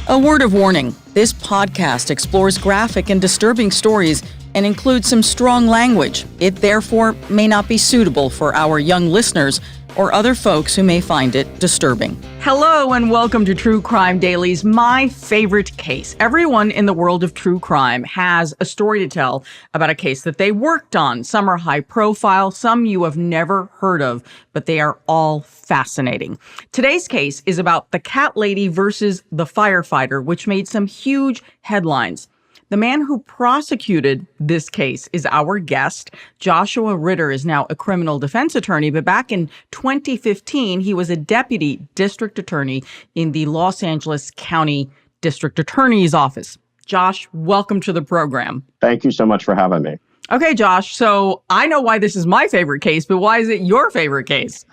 A word of warning, this podcast explores graphic and disturbing stories and includes some strong language. It therefore may not be suitable for our young listeners or other folks who may find it disturbing. Hello and welcome to True Crime Daily's My Favorite Case. Everyone in the world of true crime has a story to tell about a case that they worked on. Some are high profile, some you have never heard of, but they are all fascinating. Today's case is about the cat lady versus the firefighter, which made some huge headlines. The man who prosecuted this case is our guest. Joshua Ritter is now a criminal defense attorney, but back in 2015, he was a deputy district attorney in the Los Angeles County District Attorney's Office. Josh, welcome to the program. Thank you so much for having me. Okay, Josh, so I know why this is my favorite case, but why is it your favorite case?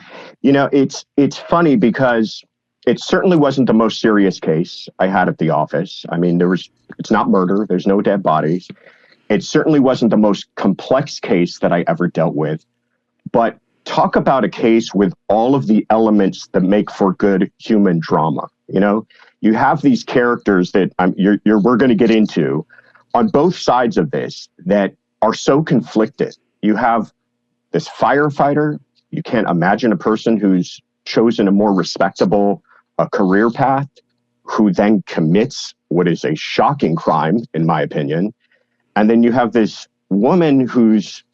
You know, it's funny because it certainly wasn't the most serious case I had at the office. I mean, it's not murder. There's no dead bodies. It certainly wasn't the most complex case that I ever dealt with. But talk about a case with all of the elements that make for good human drama. You know, you have these characters that we're going to get into on both sides of this that are so conflicted. You have this firefighter. You can't imagine a person who's chosen a more respectable career path, who then commits what is a shocking crime, in my opinion. And then you have this woman who's,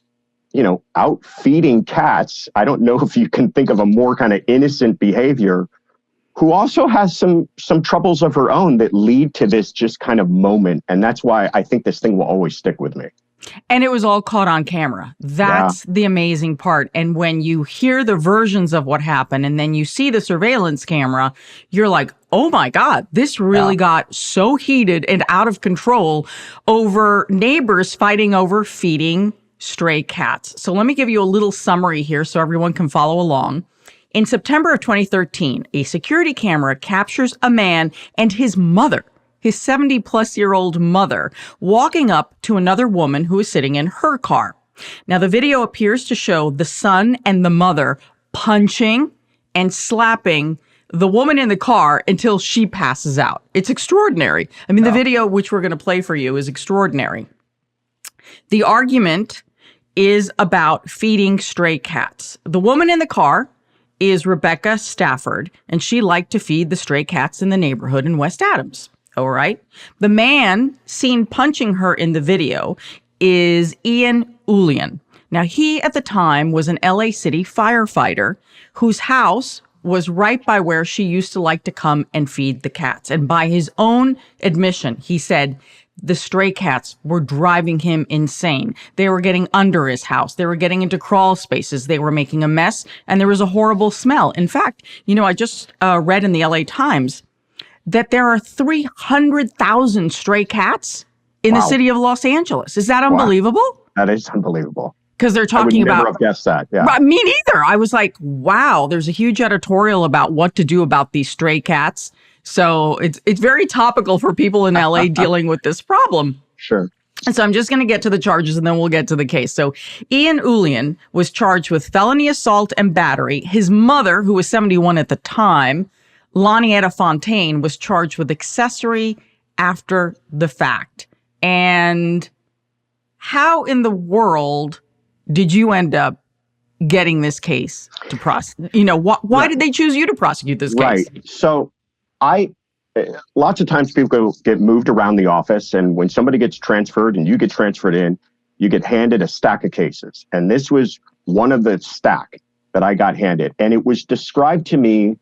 out feeding cats. I don't know if you can think of a more kind of innocent behavior, who also has some troubles of her own that lead to this just kind of moment. And that's why I think this thing will always stick with me. And it was all caught on camera. That's the amazing part. And when you hear the versions of what happened and then you see the surveillance camera, you're like, oh my God, this really got so heated and out of control over neighbors fighting over feeding stray cats. So let me give you a little summary here so everyone can follow along. In September of 2013, a security camera captures a man and his mother, his 70-plus-year-old mother, walking up to another woman who is sitting in her car. Now, the video appears to show the son and the mother punching and slapping the woman in the car until she passes out. It's extraordinary. I mean, the video, which we're going to play for you, is extraordinary. The argument is about feeding stray cats. The woman in the car is Rebecca Stafford, and she liked to feed the stray cats in the neighborhood in West Adams. All right. The man seen punching her in the video is Eulian. Now, he at the time was an LA City firefighter whose house was right by where she used to like to come and feed the cats. And by his own admission, he said the stray cats were driving him insane. They were getting under his house. They were getting into crawl spaces. They were making a mess. And there was a horrible smell. In fact, I just read in the LA Times that there are 300,000 stray cats in the city of Los Angeles. Is that unbelievable? Wow. That is unbelievable. Because they're talking about... I would never have guessed that. Yeah. Me neither. I was like, wow, there's a huge editorial about what to do about these stray cats. So it's very topical for people in LA dealing with this problem. Sure. And so I'm just going to get to the charges and then we'll get to the case. So Eulian was charged with felony assault and battery. His mother, who was 71 at the time, Lanietta Fontaine, was charged with accessory after the fact. And how in the world did you end up getting this case to prosecute? Why did they choose you to prosecute this case? Right. So lots of times people get moved around the office, and when somebody gets transferred and you get transferred in, you get handed a stack of cases. And this was one of the stack that I got handed. And it was described to me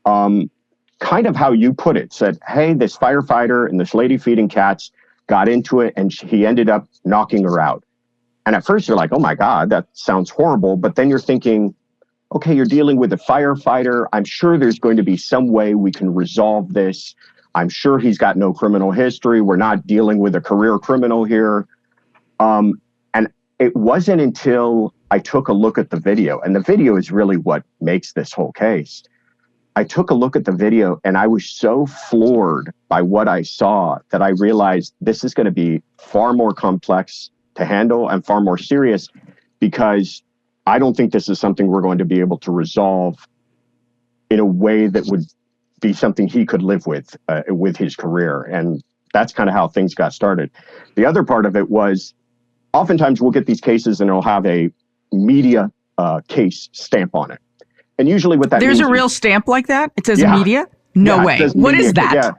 kind of how you put it. Said, hey, this firefighter and this lady feeding cats got into it and he ended up knocking her out. And at first you're like, oh my God, that sounds horrible. But then you're thinking, okay, you're dealing with a firefighter. I'm sure there's going to be some way we can resolve this. I'm sure he's got no criminal history. We're not dealing with a career criminal here. And it wasn't until I took a look at the video, and the video is really what makes this whole case. I took a look at the video and I was so floored by what I saw that I realized this is going to be far more complex to handle and far more serious, because I don't think this is something we're going to be able to resolve in a way that would be something he could live with his career. And that's kind of how things got started. The other part of it was oftentimes we'll get these cases and it'll have a media case stamp on it. And usually what that There's means a real stamp like that? It says Yeah. media? No way. What is that? Yeah.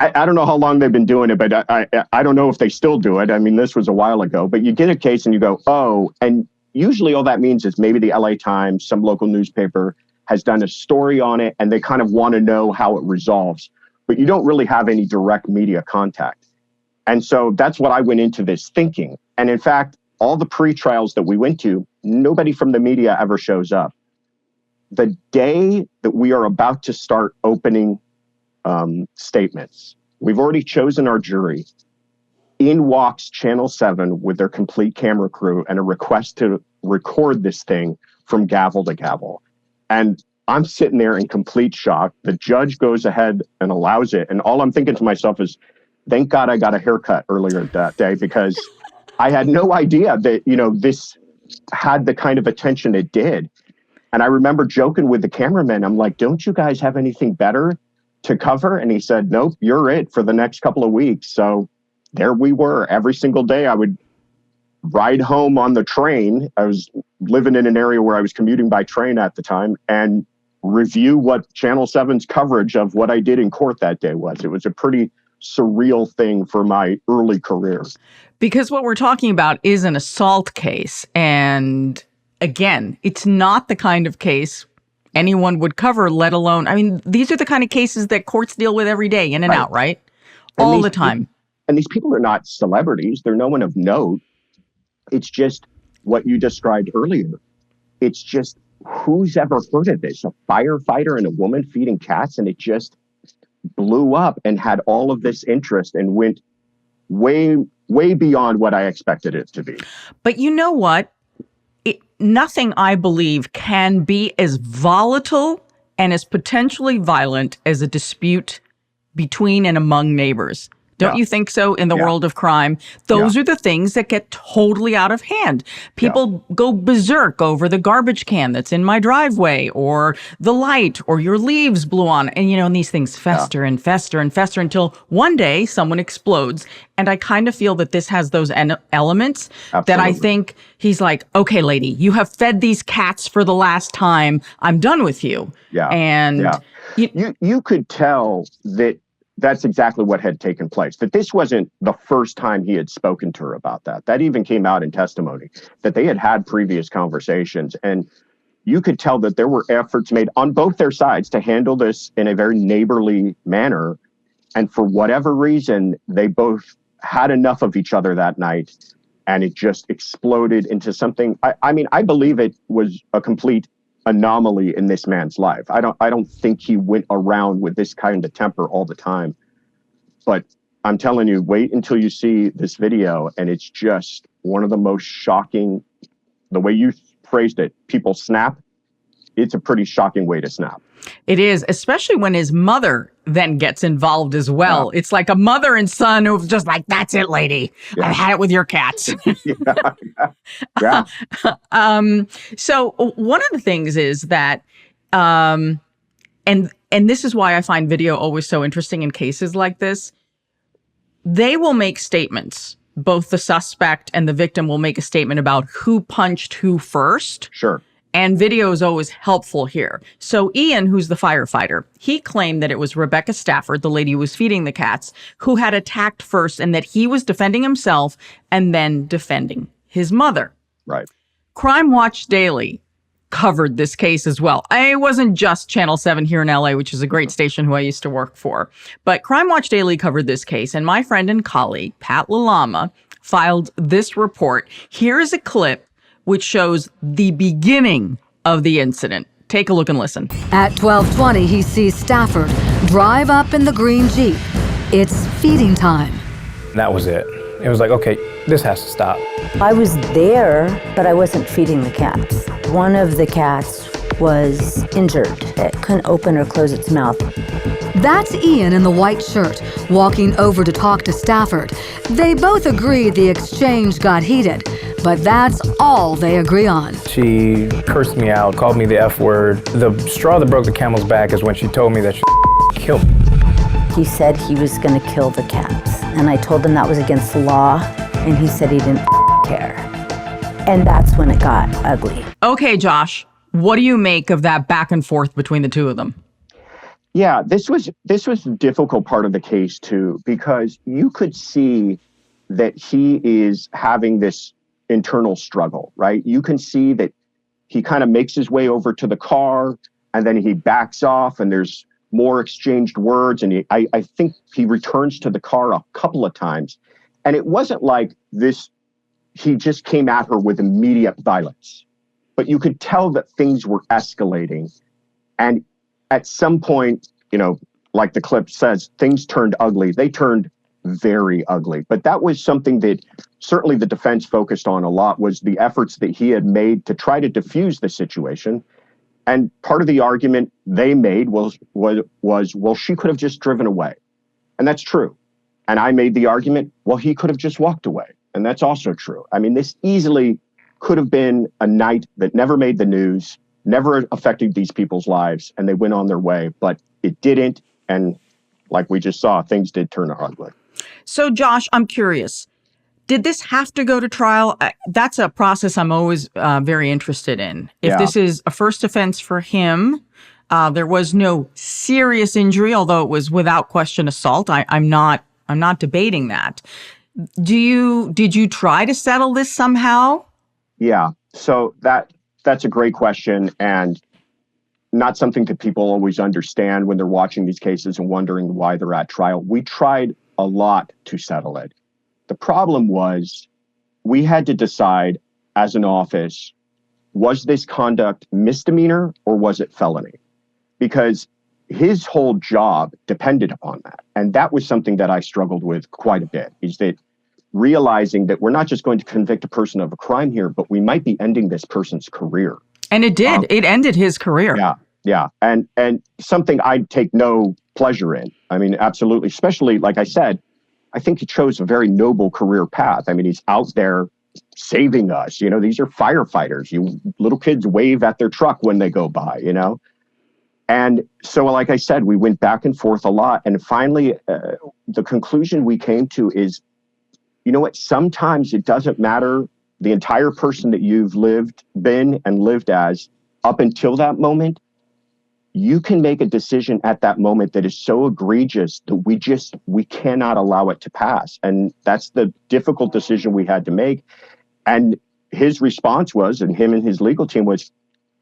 I don't know how long they've been doing it, but I don't know if they still do it. I mean, this was a while ago, but you get a case and you go, oh, and usually all that means is maybe the LA Times, some local newspaper has done a story on it and they kind of want to know how it resolves, but you don't really have any direct media contact. And so that's what I went into this thinking. And in fact, all the pre-trials that we went to, nobody from the media ever shows up. The day that we are about to start opening statements, we've already chosen our jury. In walks Channel 7 with their complete camera crew and a request to record this thing from gavel to gavel. And I'm sitting there in complete shock. The judge goes ahead and allows it. And all I'm thinking to myself is, thank God I got a haircut earlier that day, because I had no idea that, this had the kind of attention it did. And I remember joking with the cameraman. I'm like, don't you guys have anything better to cover? And he said, nope, you're it for the next couple of weeks. So there we were. Every single day I would ride home on the train. I was living in an area where I was commuting by train at the time, and review what Channel 7's coverage of what I did in court that day was. It was a pretty surreal thing for my early career. Because what we're talking about is an assault case. And again, it's not the kind of case anyone would cover, let alone, these are the kind of cases that courts deal with every day, in and out, right? All the time. And these people are not celebrities. They're no one of note. It's just what you described earlier. It's just, who's ever heard of this? A firefighter and a woman feeding cats, and it just blew up and had all of this interest and went way, way beyond what I expected it to be. But you know what? Nothing, I believe, can be as volatile and as potentially violent as a dispute between and among neighbors. Don't you think so in the world of crime? Those are the things that get totally out of hand. People go berserk over the garbage can that's in my driveway, or the light, or your leaves blew on. And, these things fester and fester and fester until one day someone explodes. And I kind of feel that this has those elements that I think he's like, okay, lady, you have fed these cats for the last time. I'm done with you. Yeah. And you could tell that that's exactly what had taken place, that this wasn't the first time he had spoken to her about that. That even came out in testimony, that they had had previous conversations. And you could tell that there were efforts made on both their sides to handle this in a very neighborly manner. And for whatever reason, they both had enough of each other that night, and it just exploded into something. I believe it was a complete anomaly in this man's life. I don't think he went around with this kind of temper all the time. But I'm telling you, wait until you see this video, and it's just one of the most shocking, the way you phrased it, people snap. It's a pretty shocking way to snap. It is, especially when his mother then gets involved as well. Yeah. It's like a mother and son who've just like, that's it, lady. Yeah. I've had it with your cats. Yeah. So one of the things is that, and this is why I find video always so interesting in cases like this. They will make statements. Both the suspect and the victim will make a statement about who punched who first. Sure. And video is always helpful here. So Ian, who's the firefighter, he claimed that it was Rebecca Stafford, the lady who was feeding the cats, who had attacked first, and that he was defending himself and then defending his mother. Right. Crime Watch Daily covered this case as well. It wasn't just Channel 7 here in LA, which is a great station who I used to work for. But Crime Watch Daily covered this case, and my friend and colleague, Pat LaLama, filed this report. Here is a clip which shows the beginning of the incident. Take a look and listen. At 12:20, he sees Stafford drive up in the green Jeep. It's feeding time. That was it. It was like, okay, this has to stop. I was there, but I wasn't feeding the cats. One of the cats was injured. It couldn't open or close its mouth. That's Ian in the white shirt, walking over to talk to Stafford. They both agree the exchange got heated, but that's all they agree on. She cursed me out, called me the F word. The straw that broke the camel's back is when she told me that she kill me. He said he was going to kill the cats. And I told him that was against the law. And he said he didn't care. And that's when it got ugly. Okay, Josh, what do you make of that back and forth between the two of them? Yeah, this was the difficult part of the case too, because you could see that he is having this internal struggle, right? You can see that he kind of makes his way over to the car and then he backs off and there's more exchanged words. And I think he returns to the car a couple of times. And it wasn't like this, he just came at her with immediate violence, but you could tell that things were escalating. And at some point, like the clip says, things turned ugly. They turned very ugly. But that was something that certainly the defense focused on a lot, was the efforts that he had made to try to diffuse the situation. And part of the argument they made was, well, she could have just driven away. And that's true. And I made the argument, well, he could have just walked away. And that's also true. I mean, this easily could have been a night that never made the news, never affected these people's lives, and they went on their way. But it didn't. And like we just saw, things did turn ugly. So, Josh, I'm curious. Did this have to go to trial? That's a process I'm always very interested in. If this is a first offense for him, there was no serious injury, although it was without question assault. I'm not debating that. Did you try to settle this somehow? Yeah. So that's a great question, and not something that people always understand when they're watching these cases and wondering why they're at trial. We tried a lot to settle it. The problem was we had to decide as an office, was this conduct misdemeanor or was it felony? Because his whole job depended upon that. And that was something that I struggled with quite a bit, is that realizing that we're not just going to convict a person of a crime here, but we might be ending this person's career. And it did. It ended his career. Yeah. And something I'd take no pleasure in. I mean, absolutely. Especially, like I said, I think he chose a very noble career path. I mean, he's out there saving us. These are firefighters. You little kids wave at their truck when they go by, And so, like I said, we went back and forth a lot. And finally, the conclusion we came to is, you know what? Sometimes it doesn't matter the entire person that you've been as up until that moment. You can make a decision at that moment that is so egregious that we cannot allow it to pass. And that's the difficult decision we had to make. And his response was, and him and his legal team was,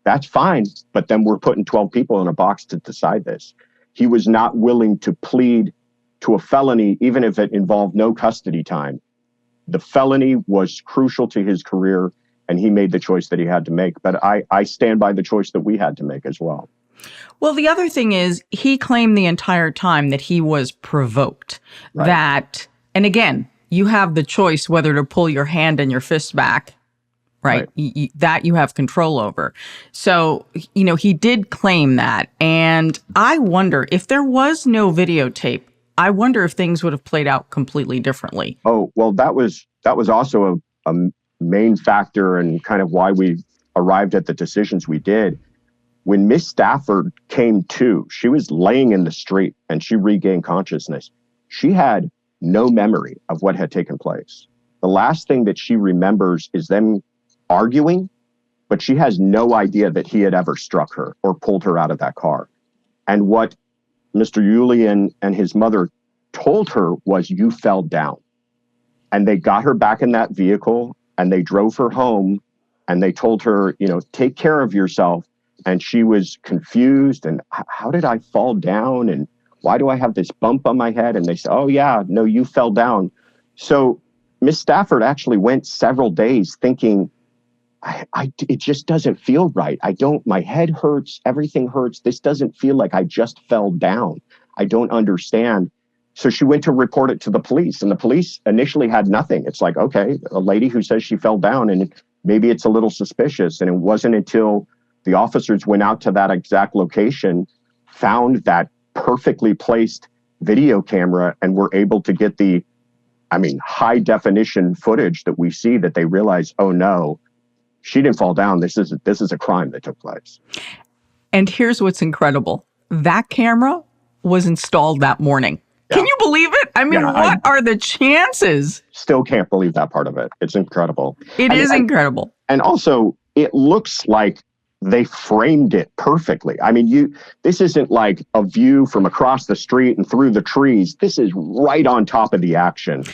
that's fine, but then we're putting 12 people in a box to decide this. He was not willing to plead to a felony, even if it involved no custody time. The felony was crucial to his career, and he made the choice that he had to make. But I stand by the choice that we had to make as well. Well, the other thing is, he claimed the entire time that he was provoked. Right. And again, you have the choice whether to pull your hand and your fist back, right? That you have control over. So, he did claim that. And I wonder, if there was no videotape, I wonder if things would have played out completely differently. Oh, well, that was also a main factor and kind of why we arrived at the decisions we did. When Miss Stafford came to, she was laying in the street and she regained consciousness. She had no memory of what had taken place. The last thing that she remembers is them arguing, but she has no idea that he had ever struck her or pulled her out of that car. And what Mr. Eulian and his mother told her was, you fell down. And they got her back in that vehicle and they drove her home and they told her, take care of yourself. And she was confused. And how did I fall down? And why do I have this bump on my head? And they said, oh, yeah, no, you fell down. So Miss Stafford actually went several days thinking, it just doesn't feel right. My head hurts. Everything hurts. This doesn't feel like I just fell down. I don't understand. So she went to report it to the police, and the police initially had nothing. It's like, okay, a lady who says she fell down, and maybe it's a little suspicious. And it wasn't until the officers went out to that exact location, found that perfectly placed video camera, and were able to get the, high definition footage that we see, that they realize, oh no, she didn't fall down. This is a crime that took place. And here's what's incredible. That camera was installed that morning. Yeah. Can you believe it? I mean, what are the chances? Still can't believe that part of it. It's incredible. It is incredible. And also, it looks like they framed it perfectly. I mean, this isn't like a view from across the street and through the trees. This is right on top of the action.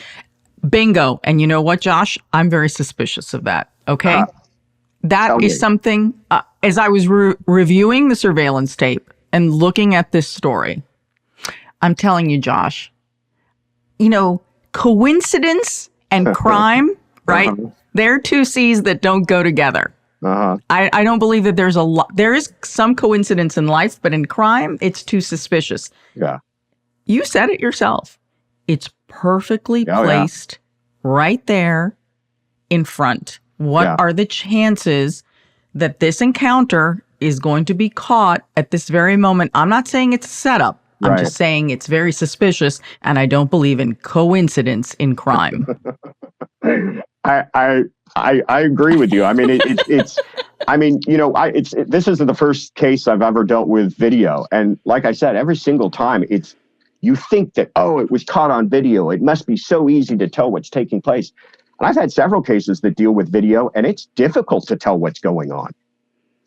Bingo. And you know what, Josh? I'm very suspicious of that. Okay. That is something, as I was reviewing the surveillance tape and looking at this story, I'm telling you, Josh, coincidence and crime, right? They're two C's that don't go together. I don't believe that there is some coincidence in life, but in crime, it's too suspicious. Yeah. You said it yourself. It's perfectly placed right there in front. What are the chances that this encounter is going to be caught at this very moment? I'm not saying it's a setup. I'm just saying it's very suspicious, and I don't believe in coincidence in crime. I agree with you. I mean, this isn't the first case I've ever dealt with video. And like I said, every single time you think that, it was caught on video. It must be so easy to tell what's taking place. And I've had several cases that deal with video, and it's difficult to tell what's going on.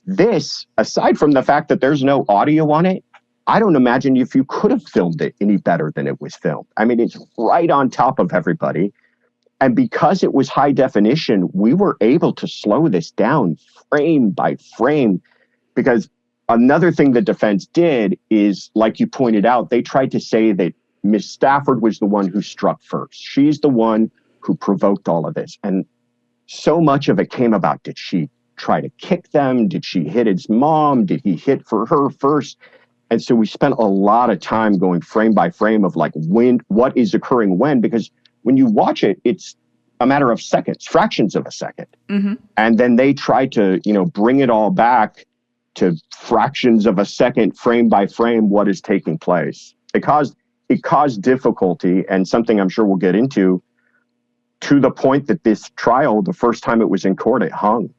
This, aside from the fact that there's no audio on it, I don't imagine if you could have filmed it any better than it was filmed. I mean, it's right on top of everybody. And because it was high definition, we were able to slow this down frame by frame. Because another thing the defense did is, like you pointed out, they tried to say that Miss Stafford was the one who struck first. She's the one who provoked all of this. And so much of it came about, did she try to kick them? Did she hit his mom? Did he hit for her first? And so we spent a lot of time going frame by frame of like what is occurring when, because when you watch it, it's a matter of seconds, fractions of a second. Mm-hmm. And then they try to, bring it all back to fractions of a second, frame by frame, what is taking place. It caused difficulty, and something I'm sure we'll get into, to the point that this trial, the first time it was in court, it hung.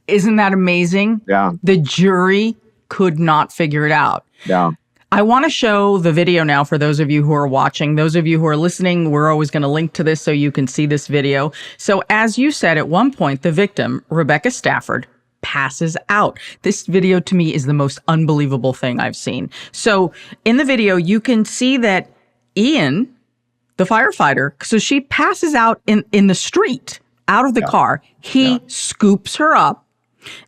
Isn't that amazing? Yeah. The jury could not figure it out. Yeah. I want to show the video now for those of you who are watching. Those of you who are listening, we're always going to link to this so you can see this video. So as you said, at one point, the victim, Rebecca Stafford, passes out. This video to me is the most unbelievable thing I've seen. So in the video, you can see that Ian, the firefighter, so she passes out in the street, out of the car. He scoops her up,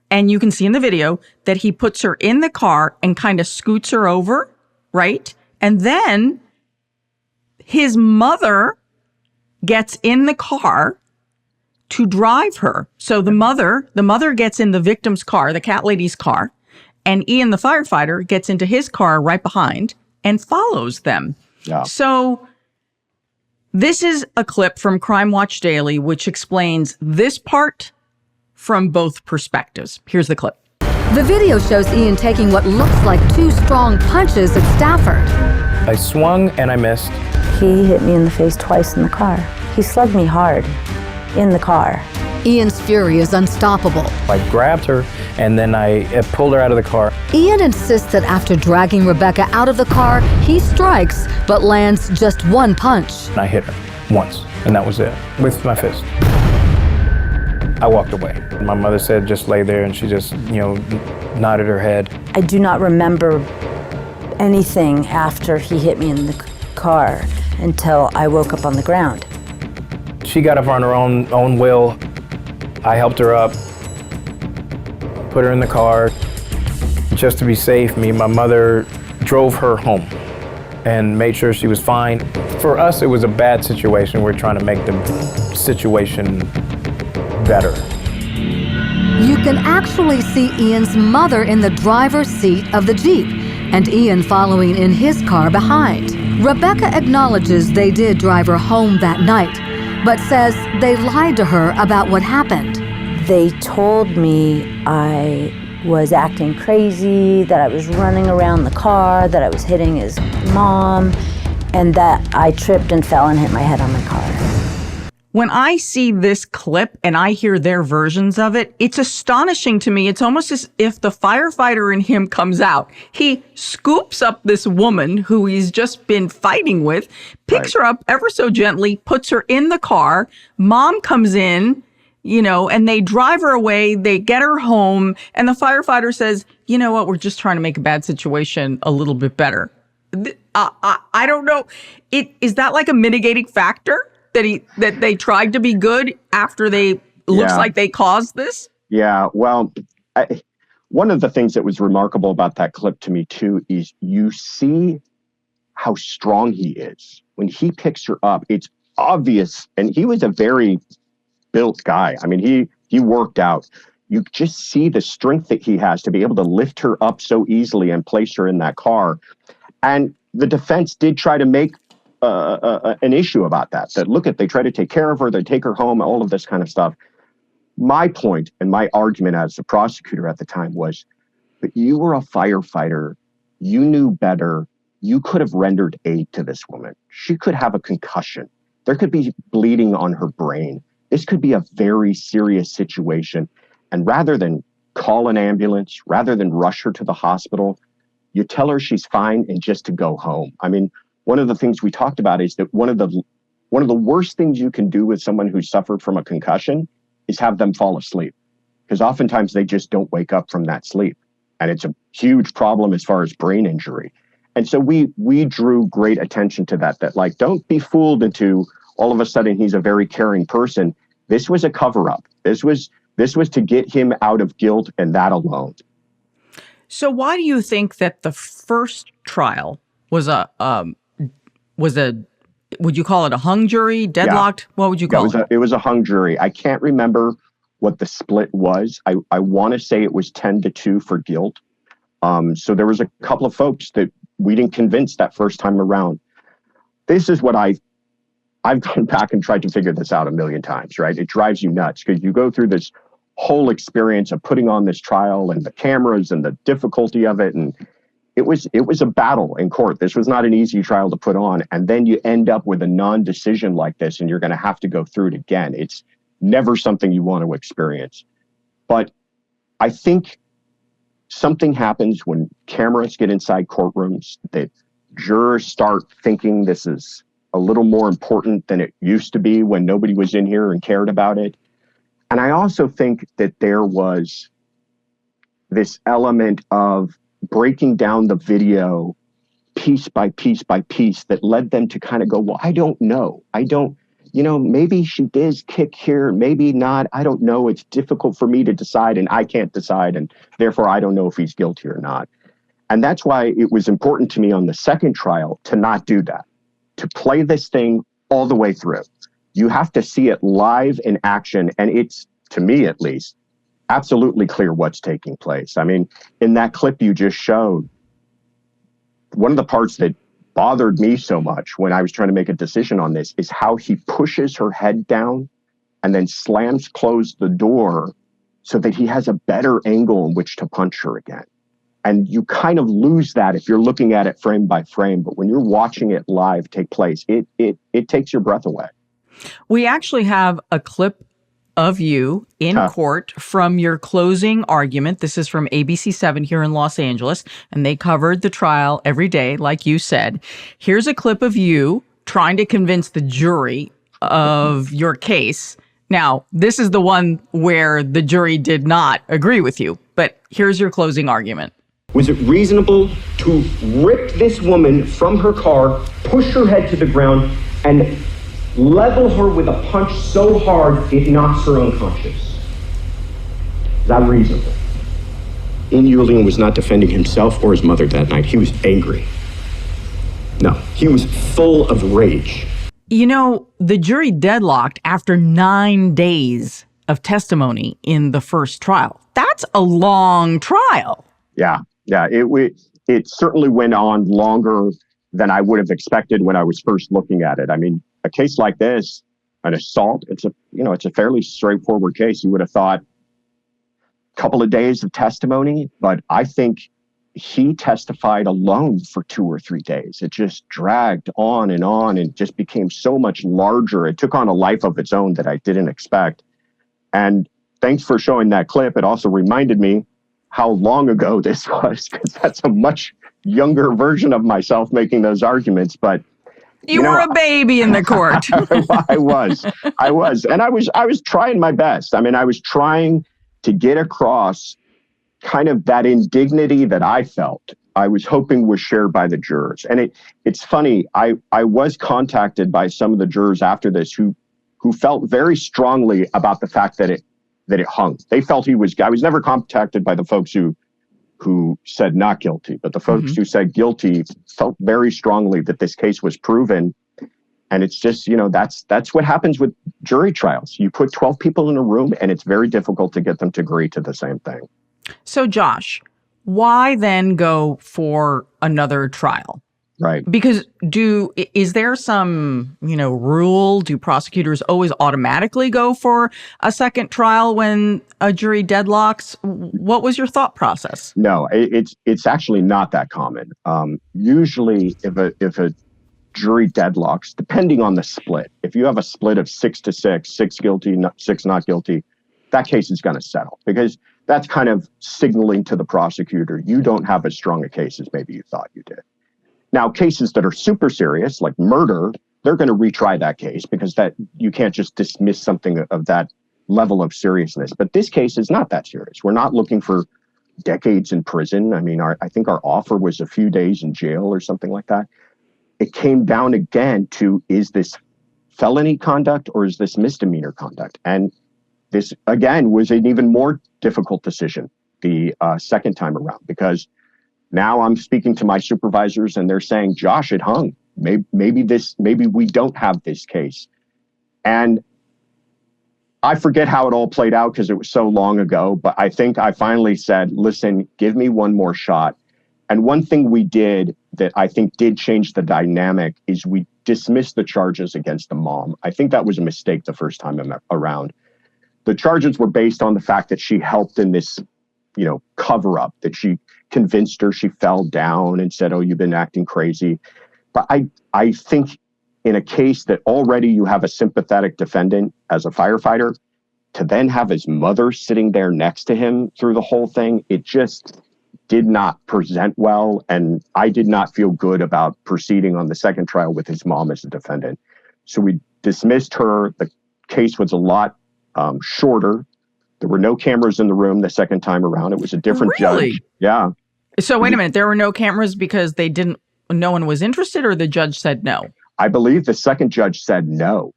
and you can see in the video that he puts her in the car and kind of scoots her over, right? And then his mother gets in the car to drive her. So the mother gets in the victim's car, the cat lady's car, and Ian, the firefighter, gets into his car right behind and follows them. Yeah. So this is a clip from Crime Watch Daily, which explains this part from both perspectives. Here's the clip. The video shows Ian taking what looks like 2 strong punches at Stafford. I swung and I missed. He hit me in the face twice in the car. He slugged me hard in the car. Ian's fury is unstoppable. I grabbed her and then I pulled her out of the car. Ian insists that after dragging Rebecca out of the car, he strikes, but lands just 1 punch. And I hit her once, and that was it, with my fist. I walked away. My mother said, just lay there, and she just, nodded her head. I do not remember anything after he hit me in the car until I woke up on the ground. She got up on her own will. I helped her up, put her in the car. Just to be safe, me and my mother drove her home and made sure she was fine. For us, it was a bad situation. We're trying to make the situation better. You can actually see Ian's mother in the driver's seat of the Jeep and Ian following in his car behind. Rebecca acknowledges they did drive her home that night, but says they lied to her about what happened. They told me I was acting crazy, that I was running around the car, that I was hitting his mom, and that I tripped and fell and hit my head on my car. When I see this clip and I hear their versions of it, it's astonishing to me. It's almost as if the firefighter in him comes out. He scoops up this woman who he's just been fighting with, picks her up ever so gently, puts her in the car. Mom comes in, and they drive her away. They get her home. And the firefighter says, you know what? We're just trying to make a bad situation a little bit better. I don't know. Is that like a mitigating factor? That they tried to be good after looks like they caused this? Yeah, well, one of the things that was remarkable about that clip to me too is you see how strong he is. When he picks her up, it's obvious, and he was a very built guy. I mean, he worked out. You just see the strength that he has to be able to lift her up so easily and place her in that car. And the defense did try to make an issue about that they try to take care of her, they take her home, all of this kind of stuff. My point and my argument as the prosecutor at the time was that you were a firefighter, you knew better, you could have rendered aid to this woman. She could have a concussion. There could be bleeding on her brain. This could be a very serious situation. And rather than call an ambulance, rather than rush her to the hospital, you tell her she's fine and just to go home. I mean, one of the things we talked about is that one of the worst things you can do with someone who suffered from a concussion is have them fall asleep, because oftentimes they just don't wake up from that sleep. And it's a huge problem as far as brain injury. And so we drew great attention to that don't be fooled into all of a sudden he's a very caring person. This was a cover up. This was to get him out of guilt, and that alone. So why do you think that the first trial was would you call it a hung jury, deadlocked? Yeah. What would you call it? It was a hung jury. I can't remember what the split was. I want to say it was 10-2 for guilt. So there was a couple of folks that we didn't convince that first time around. This is what I've gone back and tried to figure this out a million times, right? It drives you nuts because you go through this whole experience of putting on this trial and the cameras and the difficulty of it. And it was a battle in court. This was not an easy trial to put on. And then you end up with a non-decision like this, and you're going to have to go through it again. It's never something you want to experience. But I think something happens when cameras get inside courtrooms, that jurors start thinking this is a little more important than it used to be when nobody was in here and cared about it. And I also think that there was this element of breaking down the video piece by piece by piece that led them to kind of go, well, I don't know. Maybe she does kick here, maybe not. I don't know. It's difficult for me to decide, and I can't decide. And therefore, I don't know if he's guilty or not. And that's why it was important to me on the second trial to not do that, to play this thing all the way through. You have to see it live in action. And it's, to me at least, absolutely clear what's taking place. I mean, in that clip you just showed, one of the parts that bothered me so much when I was trying to make a decision on this is how he pushes her head down and then slams closed the door so that he has a better angle in which to punch her again. And you kind of lose that if you're looking at it frame by frame. But when you're watching it live take place, it takes your breath away. We actually have a clip of you in court from your closing argument. This is from ABC7 here in Los Angeles, and they covered the trial every day, like you said. Here's a clip of you trying to convince the jury of your case. Now, this is the one where the jury did not agree with you, but here's your closing argument. Was it reasonable to rip this woman from her car, push her head to the ground, and level her with a punch so hard it knocks her unconscious? Is that reasonable? Eulian was not defending himself or his mother that night. He was angry. No, he was full of rage. You know, the jury deadlocked after 9 days of testimony in the first trial. That's a long trial. Yeah. It certainly went on longer than I would have expected when I was first looking at it. I mean, a case like this, an assault, it's a fairly straightforward case. You would have thought a couple of days of testimony, but I think he testified alone for 2 or 3 days. It just dragged on and just became so much larger. It took on a life of its own that I didn't expect. And thanks for showing that clip. It also reminded me how long ago this was, because that's a much younger version of myself making those arguments. But you were a baby in the court. I was. And I was trying my best. I mean, I was trying to get across kind of that indignity that I felt, I was hoping was shared by the jurors. And it's funny, I was contacted by some of the jurors after this who felt very strongly about the fact that it hung. They felt I was never contacted by the folks who said not guilty, but the folks who said guilty felt very strongly that this case was proven. And it's just, that's what happens with jury trials. You put 12 people in a room and it's very difficult to get them to agree to the same thing. So, Josh, why then go for another trial? Right. Because is there some, rule? Do prosecutors always automatically go for a second trial when a jury deadlocks? What was your thought process? No, it's actually not that common. Usually, if a jury deadlocks, depending on the split, if you have a split of 6-6, 6 guilty, 6 not guilty, that case is going to settle, because that's kind of signaling to the prosecutor, you don't have as strong a case as maybe you thought you did. Now, cases that are super serious, like murder, they're going to retry that case, because that you can't just dismiss something of that level of seriousness. But this case is not that serious. We're not looking for decades in prison. I mean, I think our offer was a few days in jail or something like that. It came down again to, is this felony conduct or is this misdemeanor conduct? And this, again, was an even more difficult decision the second time around, because now I'm speaking to my supervisors and they're saying, Josh, it hung. Maybe we don't have this case. And I forget how it all played out because it was so long ago, but I think I finally said, listen, give me one more shot. And one thing we did that I think did change the dynamic is we dismissed the charges against the mom. I think that was a mistake the first time around. The charges were based on the fact that she helped in this, cover up, that she convinced her, she fell down and said, oh, you've been acting crazy. But I think in a case that already you have a sympathetic defendant as a firefighter, to then have his mother sitting there next to him through the whole thing, it just did not present well. And I did not feel good about proceeding on the second trial with his mom as a defendant. So we dismissed her. The case was a lot shorter. There were no cameras in the room the second time around. It was a different judge. Yeah. So wait a minute. There were no cameras because no one was interested, or the judge said no? I believe the second judge said no.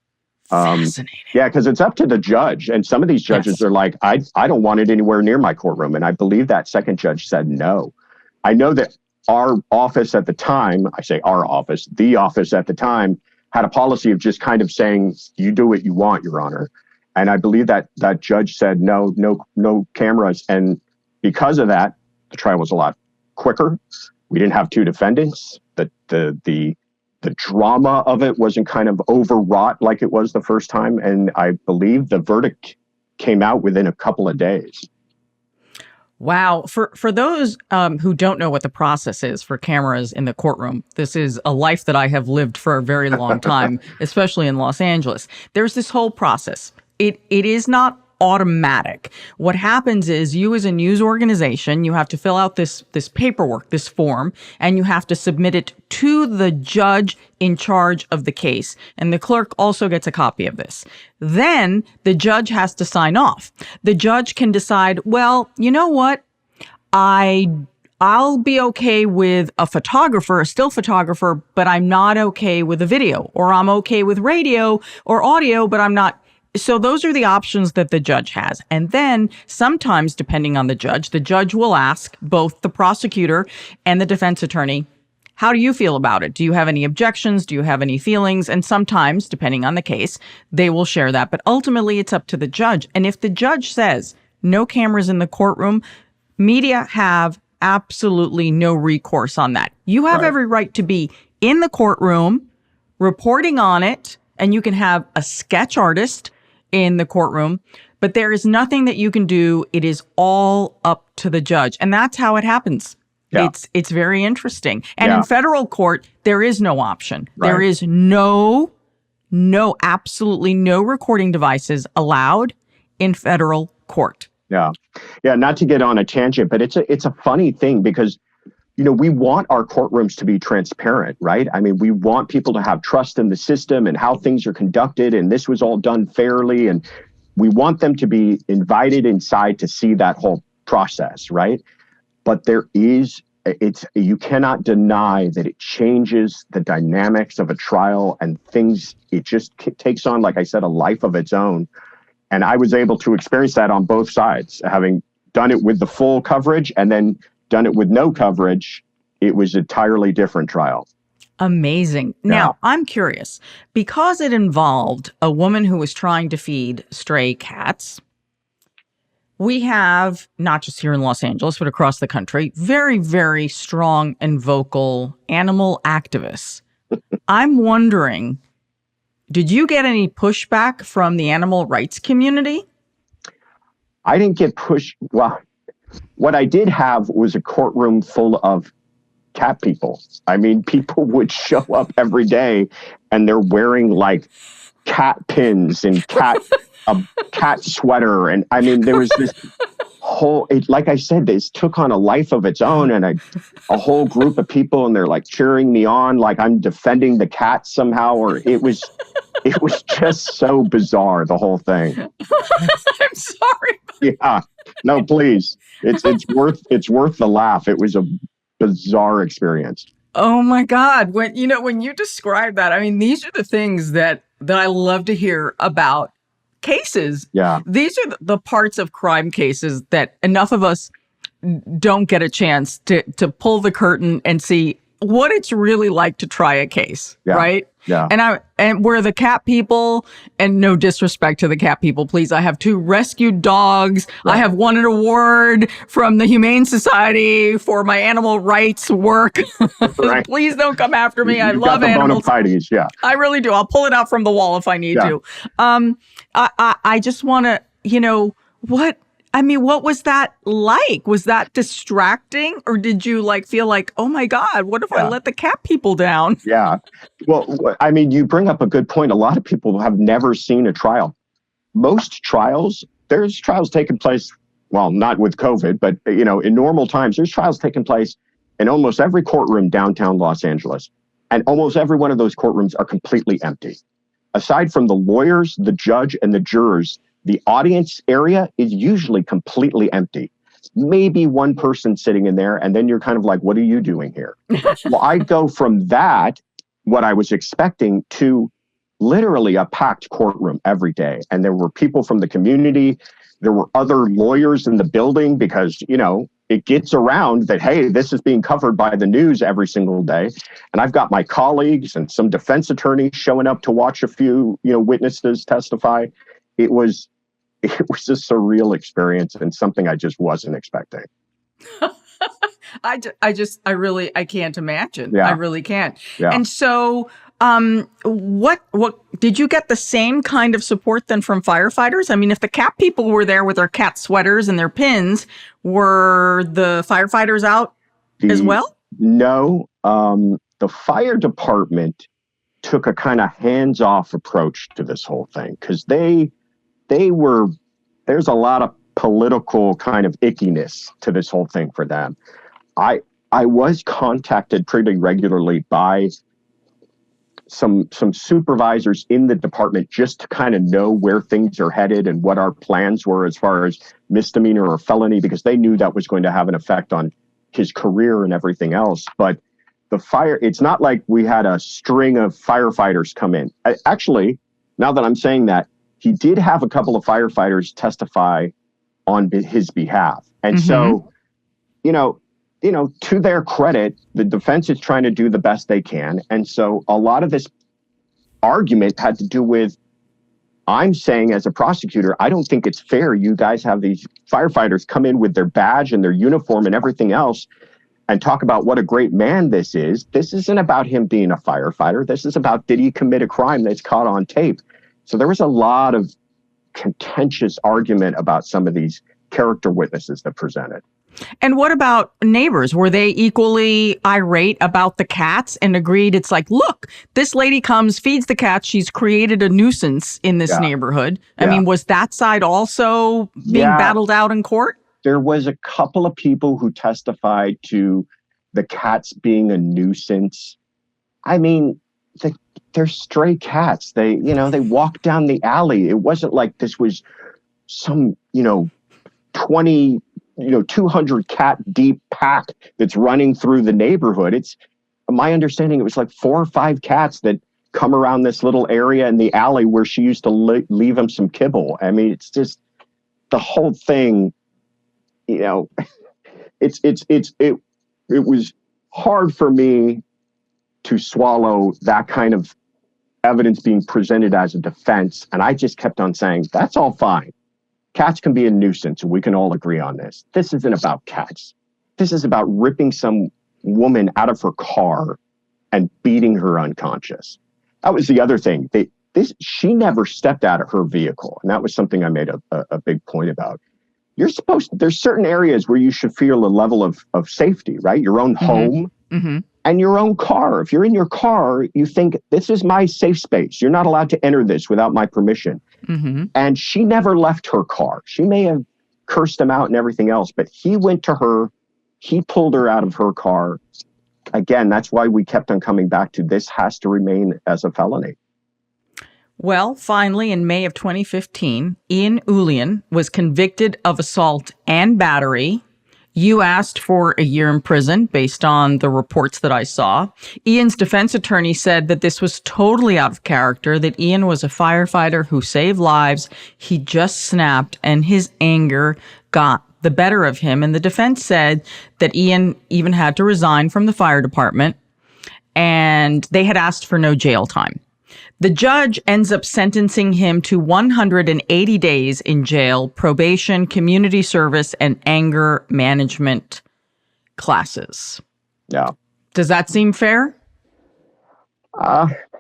Fascinating. Yeah, because it's up to the judge. And some of these judges are like, I don't want it anywhere near my courtroom. And I believe that second judge said no. I know that our office at the time, I say our office, the office at the time, had a policy of just kind of saying, you do what you want, Your Honor. And I believe that judge said no cameras. And because of that, the trial was a lot quicker. We didn't have two defendants. The drama of it wasn't kind of overwrought like it was the first time. And I believe the verdict came out within a couple of days. Wow. For those who don't know what the process is for cameras in the courtroom, this is a life that I have lived for a very long time, especially in Los Angeles. There's this whole process. It is not automatic. What happens is you as a news organization, you have to fill out this paperwork, this form, and you have to submit it to the judge in charge of the case. And the clerk also gets a copy of this. Then the judge has to sign off. The judge can decide, well, you know what? I'll be okay with a photographer, a still photographer, but I'm not okay with a video, or I'm okay with radio or audio, but I'm not. So those are the options that the judge has. And then sometimes, depending on the judge will ask both the prosecutor and the defense attorney, how do you feel about it? Do you have any objections? Do you have any feelings? And sometimes, depending on the case, they will share that. But ultimately, it's up to the judge. And if the judge says no cameras in the courtroom, media have absolutely no recourse on that. You have every right to be in the courtroom, reporting on it, and you can have a sketch artist in the courtroom, but there is nothing that you can do. It is all up to the judge. And that's how it happens Yeah. It's very interesting. And in federal court, there is no option. Right. There is absolutely no recording devices allowed in federal court. Yeah. Yeah. Not to get on a tangent, but it's a funny thing because, we want our courtrooms to be transparent, right? I mean, we want people to have trust in the system and how things are conducted. And this was all done fairly. And we want them to be invited inside to see that whole process, right? But you cannot deny that it changes the dynamics of a trial and things. It just takes on, like I said, a life of its own. And I was able to experience that on both sides, having done it with the full coverage and then done it with no coverage. It was an entirely different trial. Amazing. Yeah. Now, I'm curious, because it involved a woman who was trying to feed stray cats. We have, not just here in Los Angeles, but across the country, very, very strong and vocal animal activists. I'm wondering, did you get any pushback from the animal rights community? I didn't get Well, what I did have was a courtroom full of cat people. I mean, people would show up every day and they're wearing like cat pins and a cat sweater. And I mean, there was this like I said, this took on a life of its own, and a whole group of people, and they're like cheering me on, like I'm defending the cat somehow, or it was just so bizarre, the whole thing. I'm sorry. Yeah, no, please. It's worth the laugh. It was a bizarre experience. Oh my God. When you describe that, I mean, these are the things that I love to hear about cases. Yeah. These are the parts of crime cases that enough of us don't get a chance to pull the curtain and see what it's really like to try a case, right? Yeah. And we're the cat people, and no disrespect to the cat people, please. I have 2 rescued dogs. Right. I have won an award from the Humane Society for my animal rights work. Right. Please don't come after me. I love animals. Yeah. I really do. I'll pull it out from the wall if I need to. I just want to, what was that like? Was that distracting, or did you feel like, oh my God, what if I let the cat people down? Yeah. Well, I mean, you bring up a good point. A lot of people have never seen a trial. Most trials, there's trials taking place, well, not with COVID, but in normal times, there's trials taking place in almost every courtroom downtown Los Angeles. And almost every one of those courtrooms are completely empty. Aside from the lawyers, the judge, and the jurors, the audience area is usually completely empty. Maybe one person sitting in there, and then you're kind of like, what are you doing here? Well, I go from that, what I was expecting, to literally a packed courtroom every day. And there were people from the community. There were other lawyers in the building because, it gets around that, hey, this is being covered by the news every single day. And I've got my colleagues and some defense attorneys showing up to watch a few, witnesses testify. It was a surreal experience and something I just wasn't expecting. I can't imagine. Yeah. I really can't. Yeah. And so, what did you get the same kind of support then from firefighters? I mean, if the cat people were there with their cat sweaters and their pins, were the firefighters out as well? No. The fire department took a kind of hands-off approach to this whole thing because there's a lot of political kind of ickiness to this whole thing for them. I was contacted pretty regularly by some supervisors in the department just to kind of know where things are headed and what our plans were as far as misdemeanor or felony, because they knew that was going to have an effect on his career and everything else. But it's not like we had a string of firefighters come in. Actually, now that I'm saying that, he did have a couple of firefighters testify on his behalf. And so, to their credit, the defense is trying to do the best they can. And so a lot of this argument had to do with, I'm saying as a prosecutor, I don't think it's fair you guys have these firefighters come in with their badge and their uniform and everything else and talk about what a great man this is. This isn't about him being a firefighter. This is about, did he commit a crime that's caught on tape? So there was a lot of contentious argument about some of these character witnesses that presented. And what about neighbors? Were they equally irate about the cats and agreed it's like, look, this lady comes, feeds the cats. She's created a nuisance in this neighborhood. I mean, was that side also being battled out in court? There was a couple of people who testified to the cats being a nuisance. I mean, they're stray cats. They walk down the alley. It wasn't like this was some, 200 cat deep pack that's running through the neighborhood. It's my understanding it was like 4 or 5 cats that come around this little area in the alley where she used to leave them some kibble. I mean, it's just the whole thing, it was hard for me to swallow that kind of evidence being presented as a defense. And I just kept on saying, that's all fine. Cats can be a nuisance, and we can all agree on this. This isn't about cats. This is about ripping some woman out of her car and beating her unconscious. That was the other thing. She never stepped out of her vehicle, and that was something I made a big point about. There's certain areas where you should feel a level of safety, right? Your own home and your own car. If you're in your car, you think, this is my safe space. You're not allowed to enter this without my permission. And she never left her car. She may have cursed him out and everything else, but he went to her. He pulled her out of her car. Again, that's why we kept on coming back to this has to remain as a felony. Well, finally, in May of 2015, Ian Eulian was convicted of assault and battery. You asked for a year in prison based on the reports that I saw. Ian's defense attorney said that this was totally out of character, that Ian was a firefighter who saved lives. He just snapped and his anger got the better of him. And the defense said that Ian even had to resign from the fire department and they had asked for no jail time. The judge ends up sentencing him to 180 days in jail, probation, community service, and anger management classes. Yeah. Does that seem fair?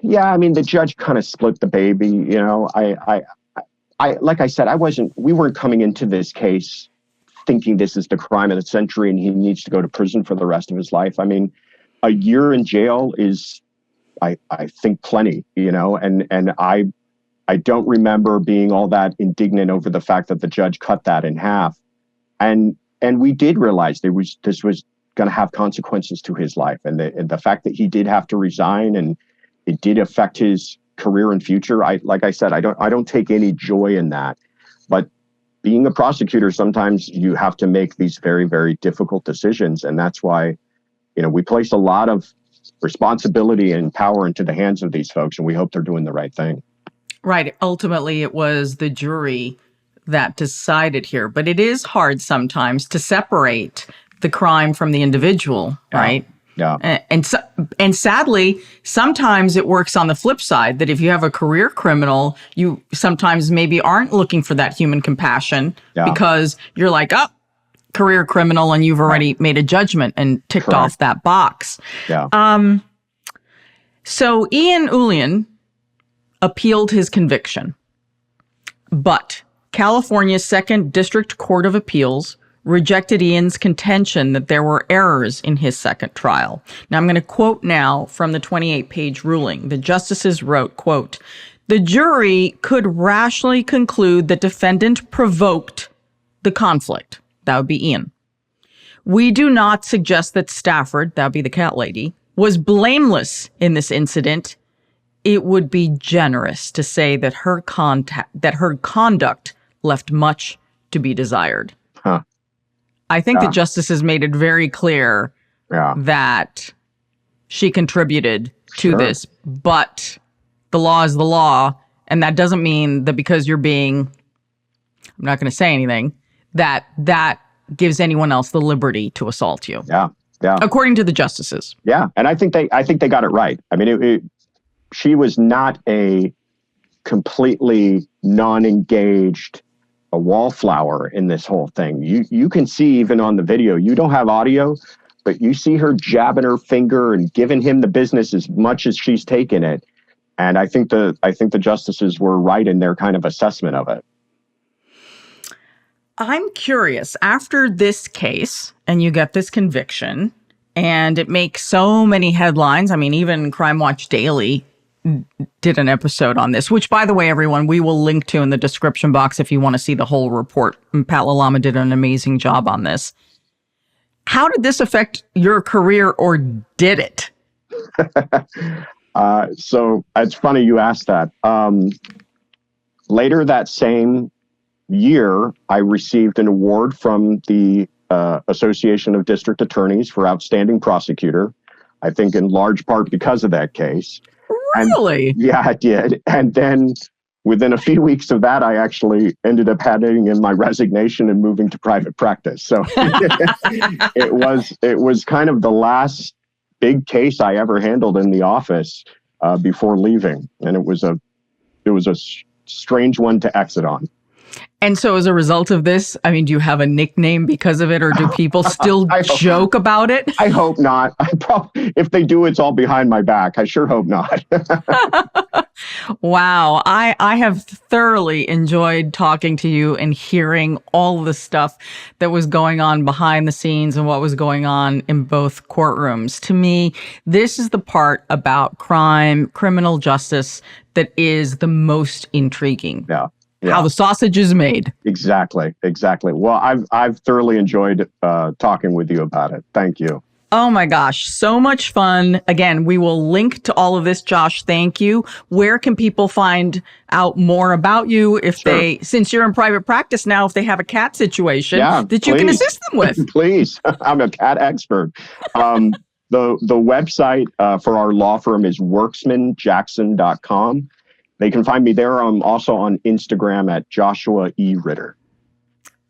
Yeah. I mean, the judge kind of split the baby. I like I said, we weren't coming into this case thinking this is the crime of the century and he needs to go to prison for the rest of his life. I mean, a year in jail is, I think, plenty, and I don't remember being all that indignant over the fact that the judge cut that in half. And we did realize this was going to have consequences to his life. And the fact that he did have to resign and it did affect his career and future. Like I said, I don't take any joy in that. But being a prosecutor, sometimes you have to make these very, very difficult decisions. And that's why, we place a lot of responsibility and power into the hands of these folks, and we hope they're doing the right thing. Right. Ultimately, it was the jury that decided here, but it is hard sometimes to separate the crime from the individual, right? Yeah. And sadly, sometimes it works on the flip side, that if you have a career criminal, you sometimes maybe aren't looking for that human compassion because you're like, oh, career criminal, and you've already made a judgment and ticked off that box. Yeah. So Ian Eulian appealed his conviction, but California's Second District Court of Appeals rejected Ian's contention that there were errors in his second trial. Now, I'm going to quote now from the 28-page ruling. The justices wrote, quote, "The jury could rationally conclude the defendant provoked the conflict." That would be Ian. "We do not suggest that Stafford," that would be the cat lady, "was blameless in this incident. It would be generous to say that her conduct left much to be desired." Huh. I think the justices made it very clear that she contributed to this, but the law is the law, and that doesn't mean that because you're being, I'm not going to say anything, that gives anyone else the liberty to assault you. Yeah. According to the justices. Yeah, and I think they got it right. I mean, she was not a completely non-engaged a wallflower in this whole thing. You can see even on the video, you don't have audio, but you see her jabbing her finger and giving him the business as much as she's taken it. And I think the justices were right in their kind of assessment of it. I'm curious, after this case, and you get this conviction, and it makes so many headlines. I mean, even Crime Watch Daily did an episode on this, which, by the way, everyone, we will link to in the description box if you want to see the whole report. Pat LaLama did an amazing job on this. How did this affect your career, or did it? So it's funny you asked that. Later that same year, I received an award from the Association of District Attorneys for Outstanding Prosecutor, I think in large part because of that case. Really? Yeah, I did. And then within a few weeks of that, I actually ended up handing in my resignation and moving to private practice. So it was kind of the last big case I ever handled in the office before leaving. And it was a strange one to exit on. And so as a result of this, I mean, do you have a nickname because of it, or do people still joke about it? I hope not. If they do, it's all behind my back. I sure hope not. Wow. I have thoroughly enjoyed talking to you and hearing all the stuff that was going on behind the scenes and what was going on in both courtrooms. To me, this is the part about crime, criminal justice that is the most intriguing. Yeah. How the sausage is made. Exactly. Well, I've thoroughly enjoyed talking with you about it. Thank you. Oh my gosh, so much fun. Again, we will link to all of this. Josh, thank you. Where can people find out more about you if they, since you're in private practice now, if they have a cat situation that you can assist them with? Please. I'm a cat expert. The website for our law firm is worksmanjackson.com. They can find me there. I'm also on Instagram at Joshua E. Ritter.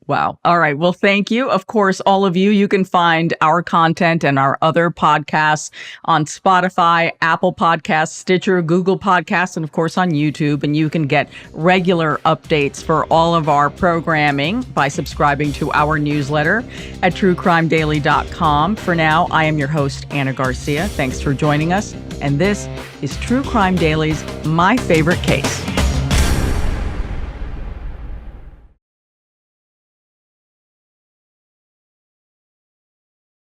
Wow. All right. Well, thank you. Of course, all of you can find our content and our other podcasts on Spotify, Apple Podcasts, Stitcher, Google Podcasts, and of course on YouTube. And you can get regular updates for all of our programming by subscribing to our newsletter at truecrimedaily.com. For now, I am your host, Ana Garcia. Thanks for joining us. And this is True Crime Daily's My Favorite Case.